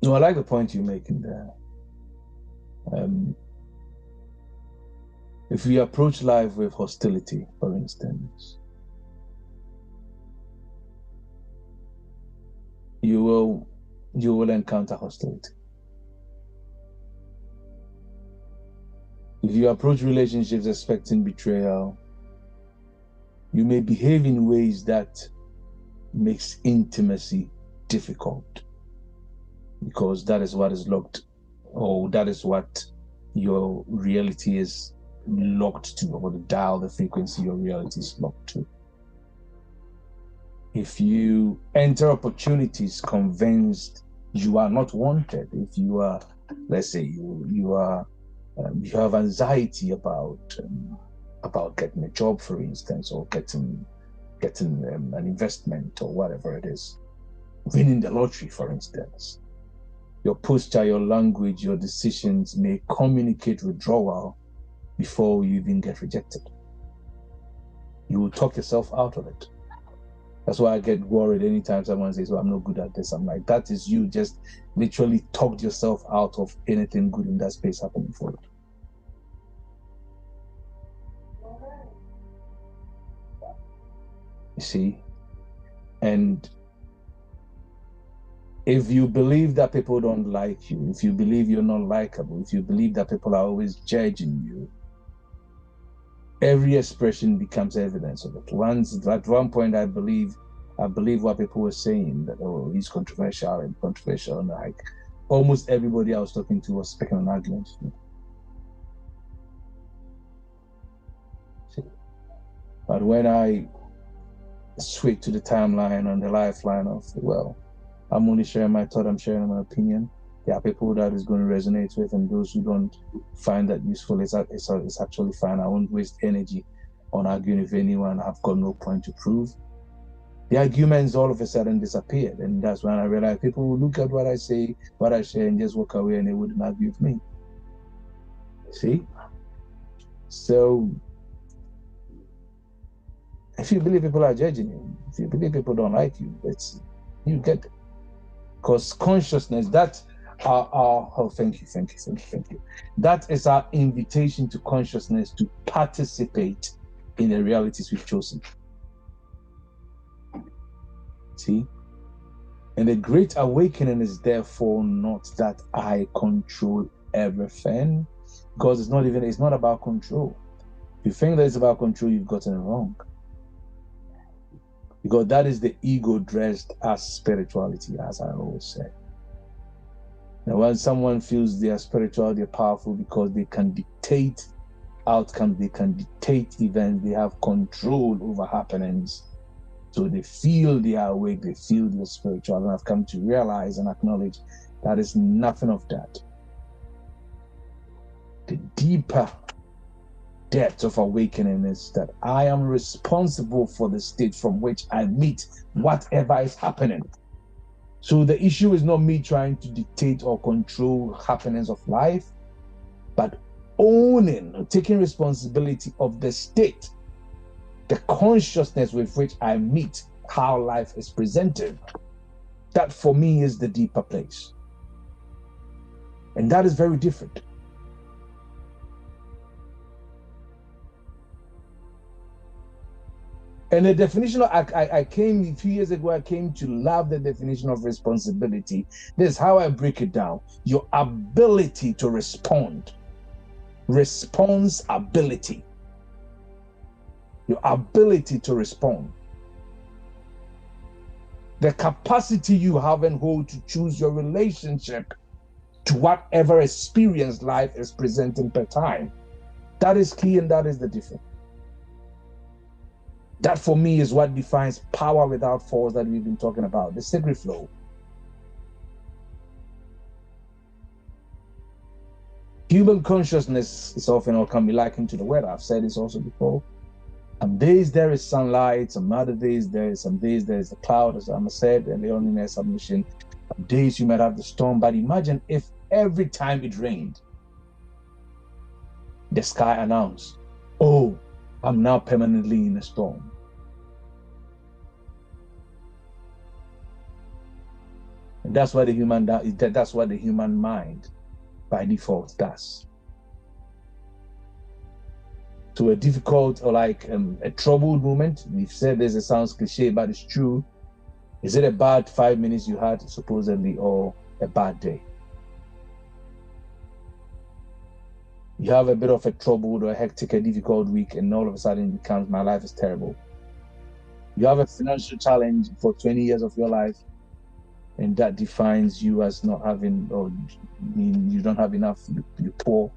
No, I like the point you're making there. If we approach life with hostility, for instance, you will encounter hostility. If you approach relationships expecting betrayal, you may behave in ways that makes intimacy difficult, because that is what is locked, or that is what your reality is locked to, or the dial, the frequency your reality is locked to. If you enter opportunities convinced you are not wanted, if you are, let's say you have anxiety about getting a job, for instance, or getting an investment or whatever it is, winning the lottery, for instance, your posture, your language, your decisions may communicate withdrawal before you even get rejected. You will talk yourself out of it. That's why I get worried anytime someone says, well, I'm not good at this. I'm like, that is you just literally talked yourself out of anything good in that space happening for you. You see? And if you believe that people don't like you, if you believe you're not likable, if you believe that people are always judging you, every expression becomes evidence of it. At one point, I believe what people were saying, that, oh, he's controversial, and like almost everybody I was talking to was speaking an argument. But when I switch to the timeline on the lifeline of, well, I'm only sharing my thought, I'm sharing my opinion. There are people that is going to resonate with, and those who don't find that useful, it's actually fine. I won't waste energy on arguing with anyone. I've got no point to prove. The arguments all of a sudden disappeared, and that's when I realized people will look at what I say, what I share, and just walk away, and they wouldn't argue with me. See? So if you believe people are judging you, if you believe people don't like you, you get it. Because consciousness, that thank you. That is our invitation to consciousness to participate in the realities we've chosen. See? And the great awakening is therefore not that I control everything, because it's not about control. If you think that it's about control, you've gotten it wrong. Because that is the ego dressed as spirituality, as I always say. Now, when someone feels they are spiritual, they're powerful because they can dictate outcomes, they can dictate events, they have control over happenings. So they feel they are awake, they feel they're spiritual, and I've come to realize and acknowledge that is nothing of that. The deeper depth of awakening is that I am responsible for the state from which I meet whatever is happening. So the issue is not me trying to dictate or control happenings of life, but owning or taking responsibility of the state, the consciousness with which I meet how life is presented. That for me is the deeper place. And that is very different. And the definition of, I came a few years ago, I came to love the definition of responsibility. This is how I break it down. Your ability to respond. Responsibility. Your ability to respond. The capacity you have and hold to choose your relationship to whatever experience life is presenting per time. That is key, and that is the difference. That for me is what defines power without force that we've been talking about, the sacred flow. Human consciousness is often or can be likened to the weather. I've said this also before. Some days there is sunlight, some other days there is a cloud, as I said earlier on in their submission. Some days you might have the storm, but imagine if every time it rained, the sky announced, oh, I'm now permanently in a storm. And that's what that's what the human mind by default does. So a difficult or like a troubled moment, we've said this, it sounds cliche, but it's true. Is it a bad 5 minutes you had supposedly, or a bad day? You have a bit of a troubled or a hectic, a difficult week, and all of a sudden it becomes, my life is terrible. You have a financial challenge for 20 years of your life, and that defines you as not having, or you don't have enough, you're poor.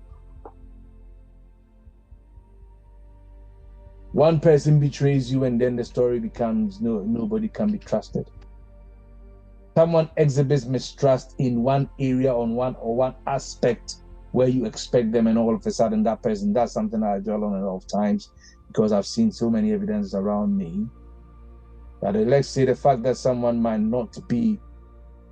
One person betrays you, and then the story becomes nobody can be trusted. Someone exhibits mistrust in one area, on one aspect where you expect them, and all of a sudden that person, that's something I dwell on a lot of times because I've seen so many evidences around me. But let's say the fact that someone might not be,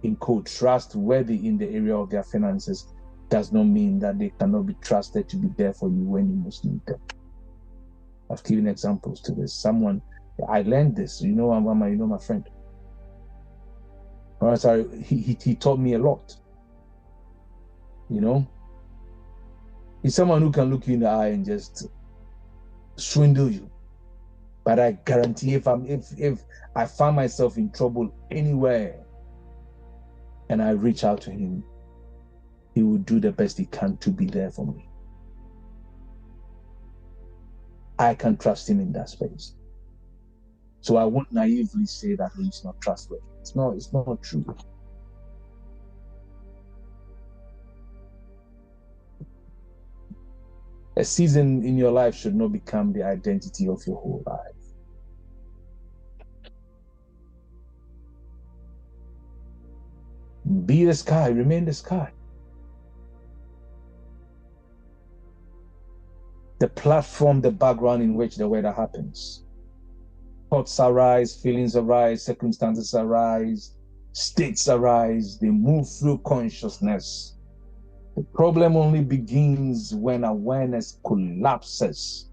in quote, trustworthy in the area of their finances does not mean that they cannot be trusted to be there for you when you most need them. I've given examples to this. Someone, I learned this, you know, my friend. Or sorry, he taught me a lot. You know, he's someone who can look you in the eye and just swindle you. But I guarantee if I find myself in trouble anywhere and I reach out to him, he will do the best he can to be there for me. I can trust him in that space. So I won't naively say that he's not trustworthy. It's not true. A season in your life should not become the identity of your whole life. Be the sky, remain the sky. The platform, the background in which the weather happens. Thoughts arise, feelings arise, circumstances arise, states arise, they move through consciousness. The problem only begins when awareness collapses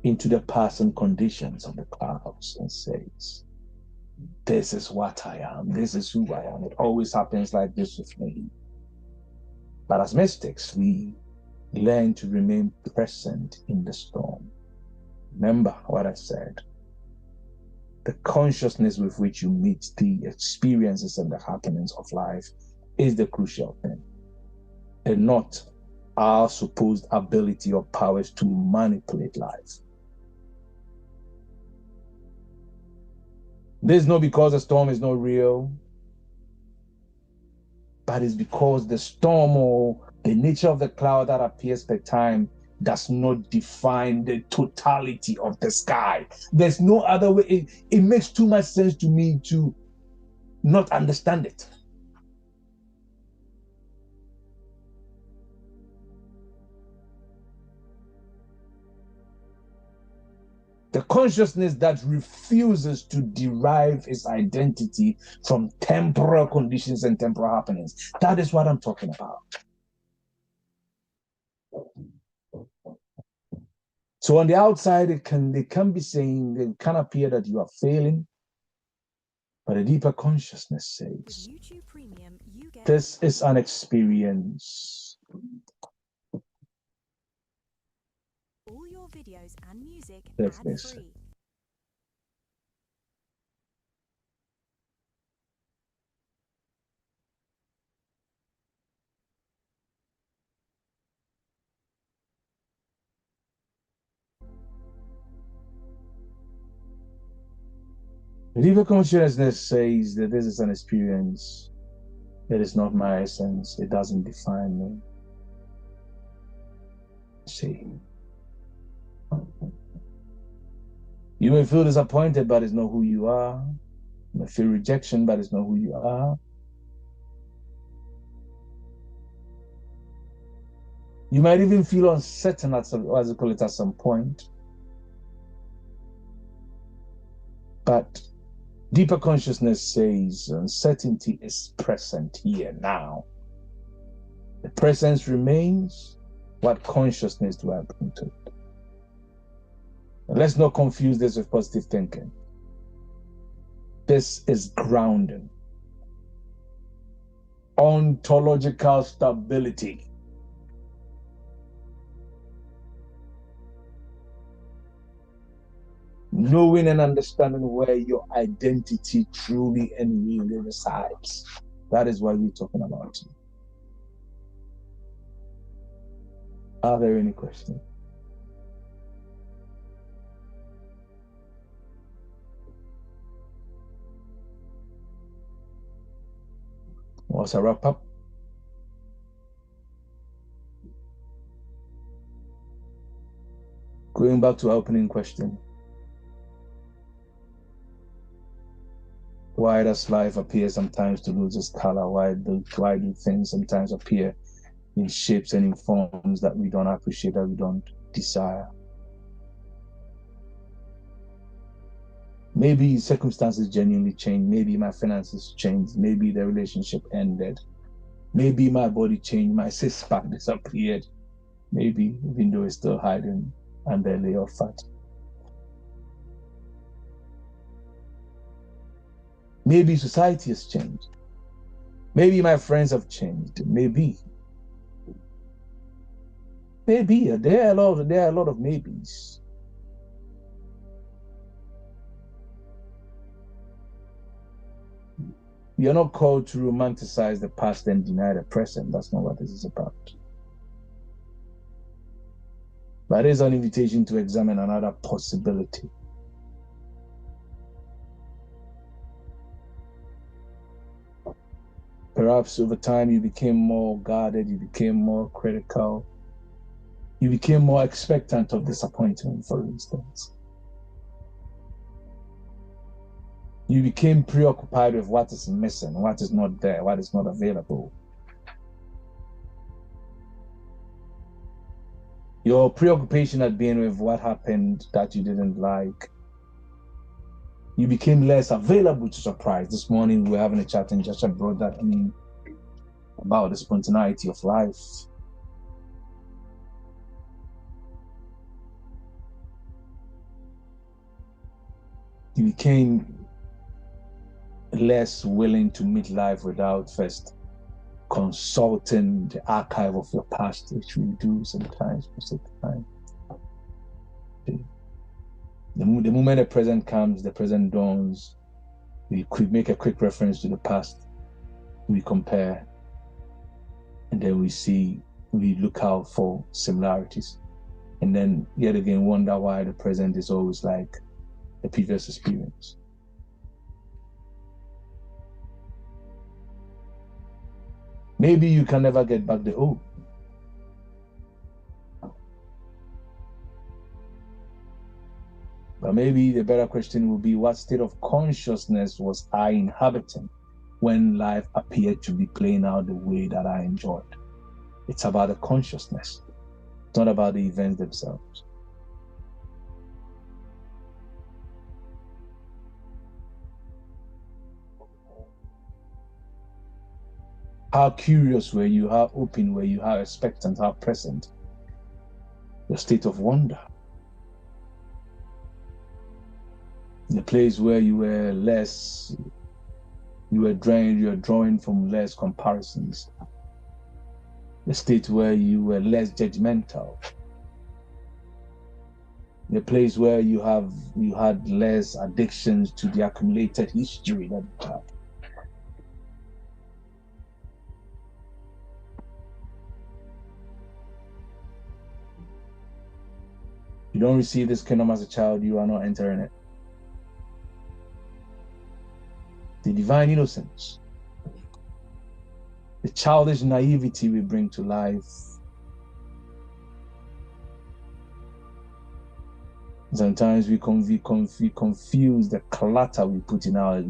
into the passing conditions of the clouds and says, this is what I am, this is who I am. It always happens like this with me. But as mystics, we learn to remain present in the storm. Remember what I said. The consciousness with which you meet the experiences and the happenings of life is the crucial thing, and not our supposed ability or powers to manipulate life. This is not because the storm is not real, but it's because the storm or the nature of the cloud that appears per time does not define the totality of the sky. There's no other way. It makes too much sense to me to not understand it. The consciousness that refuses to derive its identity from temporal conditions and temporal happenings. That is what I'm talking about. So on the outside, they can be saying, it can appear that you are failing, but a deeper consciousness says, Premium, this is an experience. All your videos and music ad-free. The deeper consciousness says that this is an experience. It is not my essence. It doesn't define me. See. You may feel disappointed, but it's not who you are. You may feel rejection, but it's not who you are. You might even feel uncertain at some point. But deeper consciousness says uncertainty is present here now. The presence remains. What consciousness do I bring to it? And let's not confuse this with positive thinking. This is grounding. ontological stability. Knowing and understanding where your identity truly and really resides. That is what we're talking about. Are there any questions? What's a wrap up? Going back to our opening question. Why does life appear sometimes to lose its color? Why do things sometimes appear in shapes and in forms that we don't appreciate, that we don't desire? Maybe circumstances genuinely changed. Maybe my finances changed. Maybe the relationship ended. Maybe my body changed. My six-pack disappeared. Maybe, even though it's still hiding under a layer of fat. Maybe society has changed. Maybe my friends have changed. Maybe. There are a lot of maybes. We are not called to romanticize the past and deny the present. That's not what this is about. But it is an invitation to examine another possibility. Perhaps over time you became more guarded, you became more critical, you became more expectant of disappointment, for instance. You became preoccupied with what is missing, what is not there, what is not available. Your preoccupation had been with what happened that you didn't like. You became less available to surprise. This morning we were having a chat and Joshua brought that in about the spontaneity of life. You became less willing to meet life without first consulting the archive of your past, which we do sometimes, most of the time. The moment the present comes, the present dawns, we could make a quick reference to the past, we compare, and then we look out for similarities, and then yet again wonder why the present is always like the previous experience. Maybe you can never get back the old. But maybe the better question would be, what state of consciousness was I inhabiting when life appeared to be playing out the way that I enjoyed? It's about the consciousness. It's not about the events themselves. How curious were you? How open were you? How expectant? How present? The state of wonder. The place where you were less, you were drawing from less comparisons. The state where you were less judgmental. The place where you had less addictions to the accumulated history that you have. You don't receive this kingdom as a child, you are not entering it. The divine innocence, the childish naivety we bring to life. Sometimes we confuse the clutter we put in our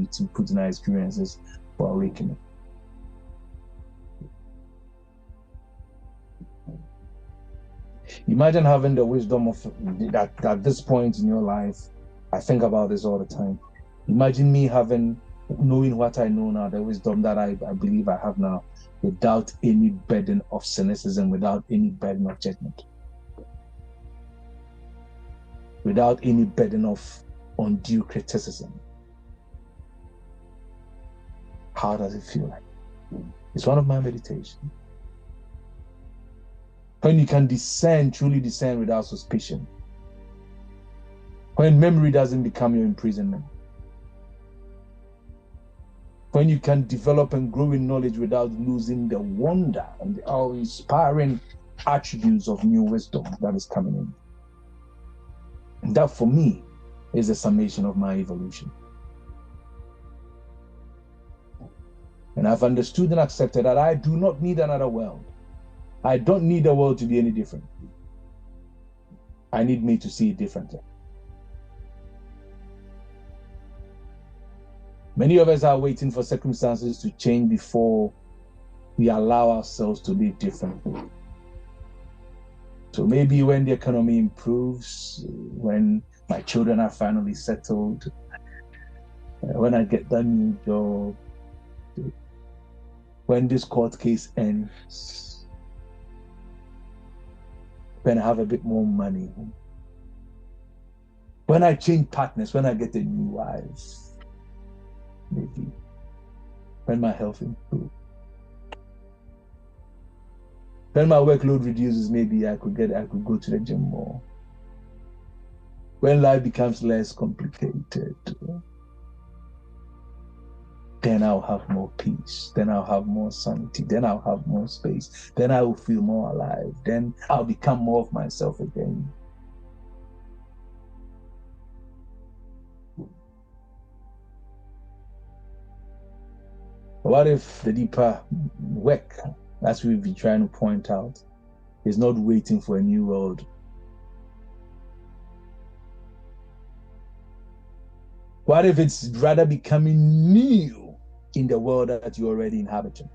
experiences for awakening. Imagine having the wisdom of that at this point in your life. I think about this all the time. Imagine me knowing what I know now, the wisdom that I believe I have now, without any burden of cynicism, without any burden of judgment, without any burden of undue criticism. How does it feel like? It's one of my meditations. When you can discern, truly discern without suspicion. When memory doesn't become your imprisonment. When you can develop and grow in knowledge without losing the wonder and the awe-inspiring attributes of new wisdom that is coming in. And that, for me, is the summation of my evolution. And I've understood and accepted that I do not need another world. I don't need the world to be any different. I need me to see it differently. Many of us are waiting for circumstances to change before we allow ourselves to live differently. So maybe when the economy improves, when my children are finally settled, when I get that new job, when this court case ends, when I have a bit more money, when I change partners, when I get a new wife, maybe when my health improves, when my workload reduces, maybe I could go to the gym more. When life becomes less complicated, then I'll have more peace. Then I'll have more sanity. Then I'll have more space. Then I will feel more alive. Then I'll become more of myself again. What if the deeper work, as we've been trying to point out, is not waiting for a new world? What if it's rather becoming new in the world that you're already inhabiting?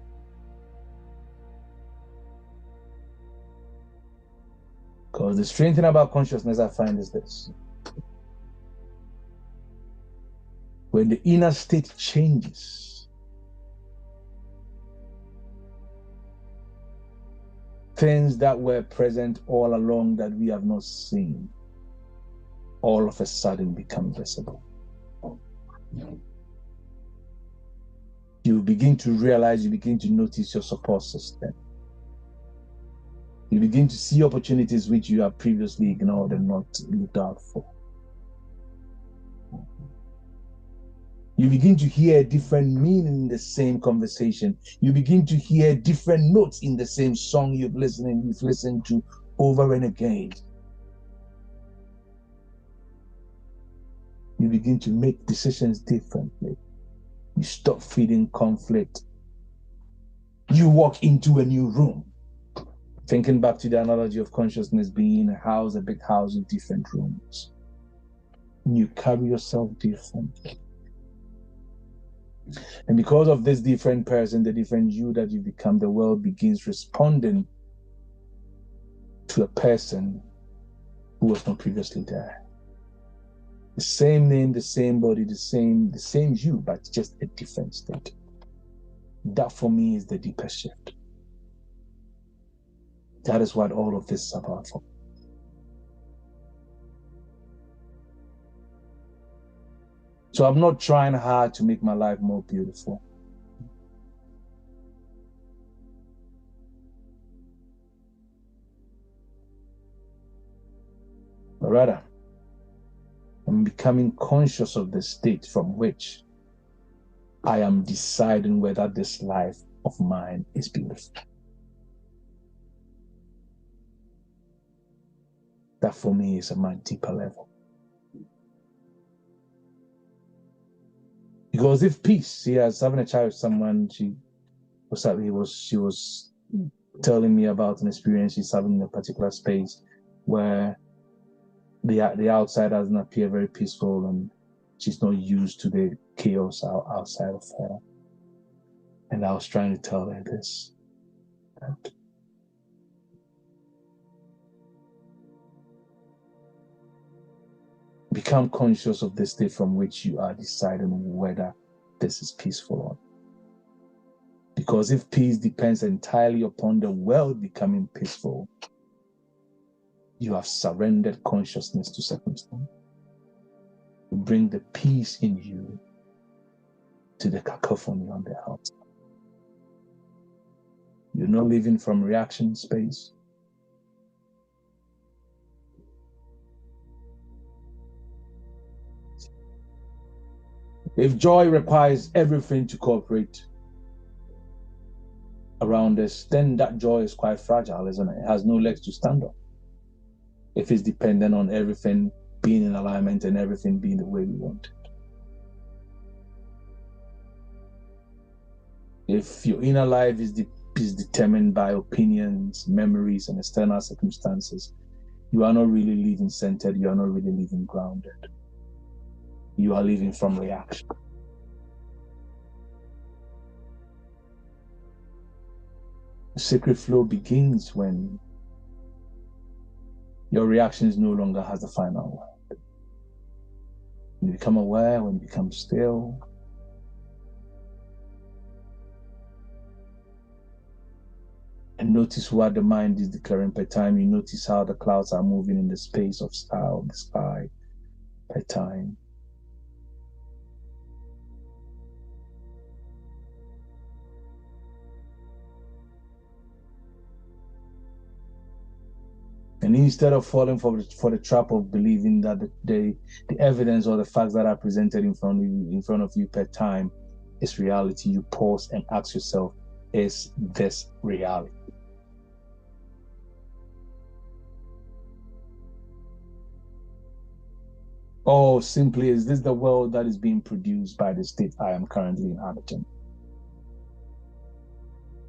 Because the strange thing about consciousness, I find, is this. When the inner state changes, things that were present all along that we have not seen, all of a sudden become visible. You begin to realize, you begin to notice your support system. You begin to see opportunities which you have previously ignored and not looked out for. You begin to hear a different meaning in the same conversation. You begin to hear different notes in the same song you've listened to over and again. You begin to make decisions differently. You stop feeding conflict. You walk into a new room. Thinking back to the analogy of consciousness being a house, a big house with different rooms. And you carry yourself differently. And because of this different person, the different you that you become, the world begins responding to a person who was not previously there. The same name, the same body, the same you, but just a different state. That for me is the deepest shift. That is what all of this is about for me. So I'm not trying hard to make my life more beautiful. But rather, I'm becoming conscious of the state from which I am deciding whether this life of mine is beautiful. That for me is a much deeper level. Because if peace, I was having a chat with someone, she was telling me about an experience she's having in a particular space where the outside doesn't appear very peaceful and she's not used to the chaos outside of her. And I was trying to tell her this, that become conscious of the state from which you are deciding whether this is peaceful or not. Because if peace depends entirely upon the world becoming peaceful, you have surrendered consciousness to circumstance. You bring the peace in you to the cacophony on the outside. You're not living from reaction space. If joy requires everything to cooperate around us, then that joy is quite fragile, isn't it? It has no legs to stand on. If it's dependent on everything being in alignment and everything being the way we want it. If your inner life is determined by opinions, memories, and external circumstances, you are not really living centered, you are not really living grounded. You are living from reaction. The sacred flow begins when your reactions no longer has the final word. When you become aware, when you become still, and notice what the mind is declaring per time. You notice how the clouds are moving in the space of the sky per time. And instead of falling for the trap of believing that the evidence or the facts that are presented in front of you per time is reality, you pause and ask yourself, is this reality? Or simply, is this the world that is being produced by the state I am currently inhabiting?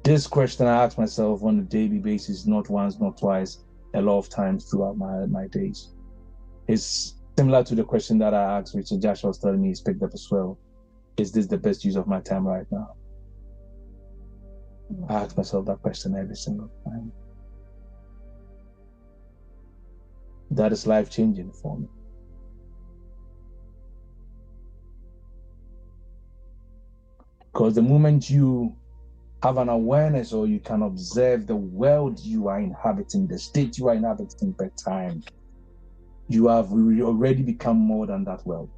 This question I ask myself on a daily basis, not once, not twice, a lot of times throughout my days. It's similar to the question that I asked Richard Joshua was telling me he's picked up as well. Is this the best use of my time right now? I ask myself that question every single time. That is life-changing for me. Because the moment you have an awareness or you can observe the world you are inhabiting, the state you are inhabiting per time, you have already become more than that world.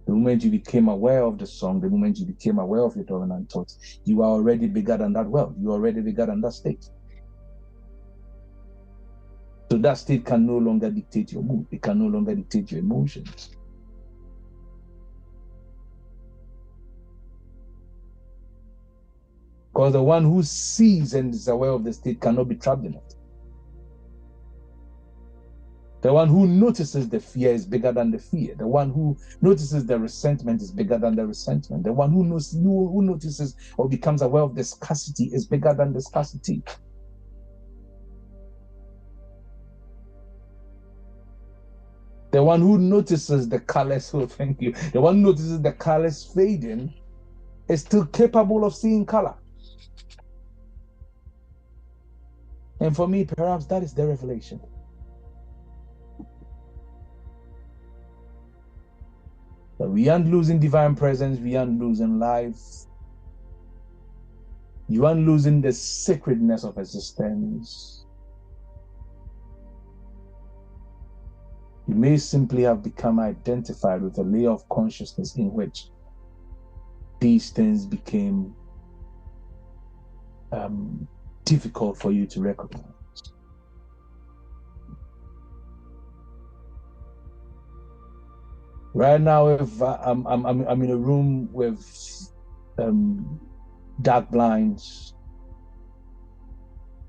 The moment you became aware of the song, the moment you became aware of your dominant thoughts, you are already bigger than that world. You are already bigger than that state. So that state can no longer dictate your mood. It can no longer dictate your emotions. Because the one who sees and is aware of the state cannot be trapped in it. The one who notices the fear is bigger than the fear. The one who notices the resentment is bigger than the resentment. The one who notices or becomes aware of the scarcity is bigger than the scarcity. The one who notices the colors, oh, thank you. The one who notices the colors fading is still capable of seeing color. And for me, perhaps that is the revelation. But we aren't losing divine presence, we aren't losing life. You aren't losing the sacredness of existence. You may simply have become identified with a layer of consciousness in which these things became difficult for you to recognize. Right now, if I'm in a room with dark blinds,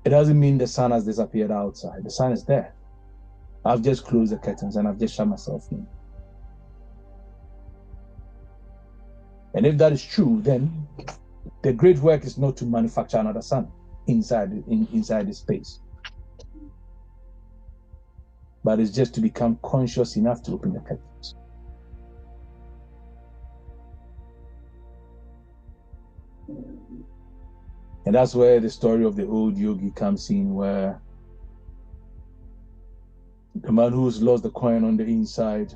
it doesn't mean the sun has disappeared outside. The sun is there. I've just closed the curtains and I've just shut myself in. And if that is true, then the great work is not to manufacture another sun inside the space, but it's just to become conscious enough to open the curtains. And that's where the story of the old yogi comes in, where the man who's lost the coin on the inside,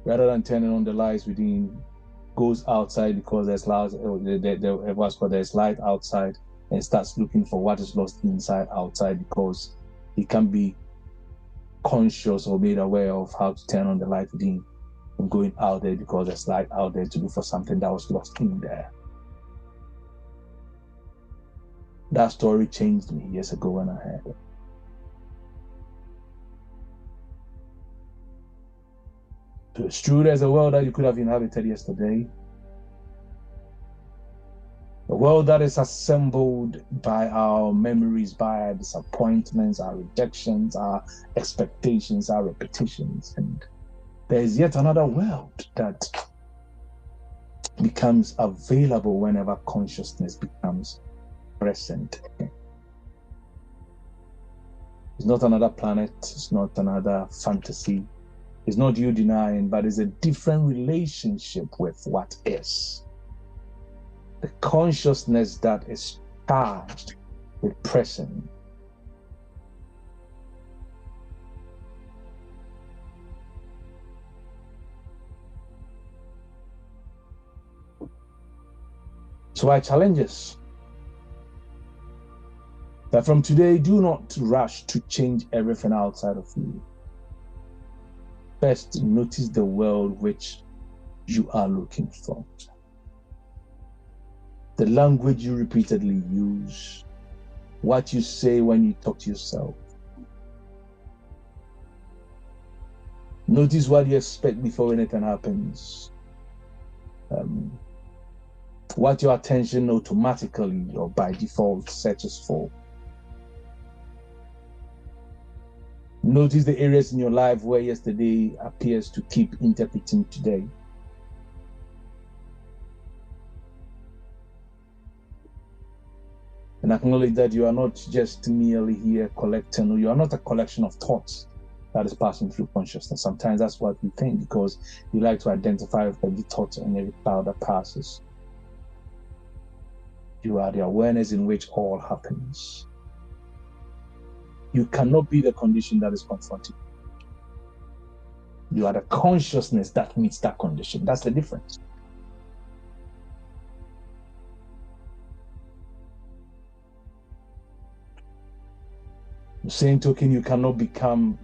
rather than turning on the lights within, goes outside because there's light outside, and starts looking for what is lost outside, because he can't be conscious or made aware of how to turn on the light within and going out there because there's light out there to look for something that was lost in there. That story changed me years ago when I heard it. So it's true there's a world that you could have inhabited yesterday. A world that is assembled by our memories, by our disappointments, our rejections, our expectations, our repetitions. And there is yet another world that becomes available whenever consciousness becomes present. It's not another planet, it's not another fantasy, it's not you denying, but it's a different relationship with what is. The consciousness that is charged with present. So I challenge us that from today, do not rush to change everything outside of you. First, notice the world which you are looking for. The language you repeatedly use, what you say when you talk to yourself. Notice what you expect before anything happens. What your attention automatically or by default searches for. Notice the areas in your life where yesterday appears to keep interpreting today. And acknowledge that you are not just merely here collecting, or you are not a collection of thoughts that is passing through consciousness. Sometimes that's what we think, because we like to identify with every thought and every cloud that passes. You are the awareness in which all happens. You cannot be the condition that is confronted. You are the consciousness that meets that condition. That's the difference. The same token, you cannot become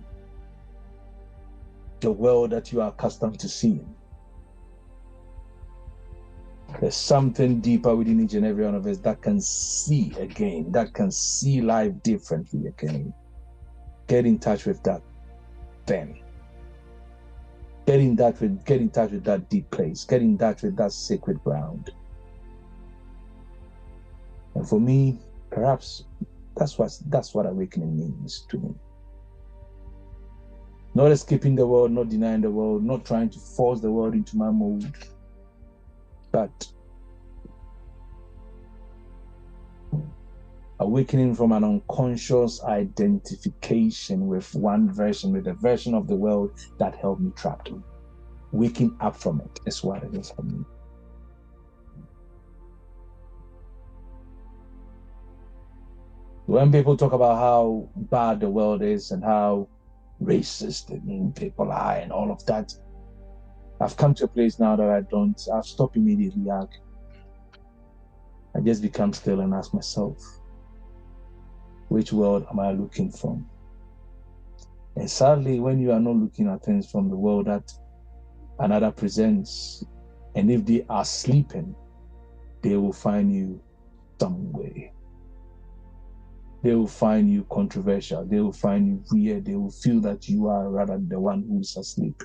the world that you are accustomed to seeing. There's something deeper within each and every one of us that can see again, that can see life differently again. Get in touch with that then. Get in touch with that deep place. Get in touch with that sacred ground. And for me, perhaps that's what awakening means to me. Not escaping the world, not denying the world, not trying to force the world into my mold, but awakening from an unconscious identification with one version, with a version of the world that held me trapped. Waking up from it is what it is for me. When people talk about how bad the world is and how racist people are and all of that, I've come to a place now that I've stopped immediately. I just become still and ask myself, which world am I looking from? And sadly, when you are not looking at things from the world that another presents, and if they are sleeping, they will find you some way. They will find you controversial. They will find you weird. They will feel that you are rather the one who is asleep.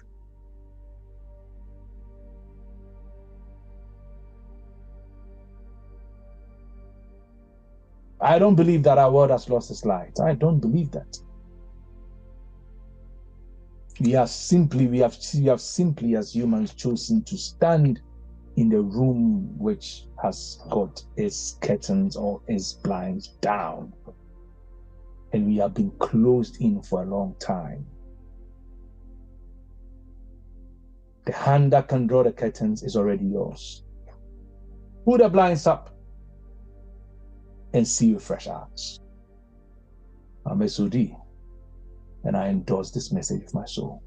I don't believe that our world has lost its light. I don't believe that. We have simply as humans chosen to stand in the room which has got its curtains or its blinds down. And we have been closed in for a long time. The hand that can draw the curtains is already yours. Put the blinds up and see with fresh eyes. I'm SOD, and I endorse this message of my soul.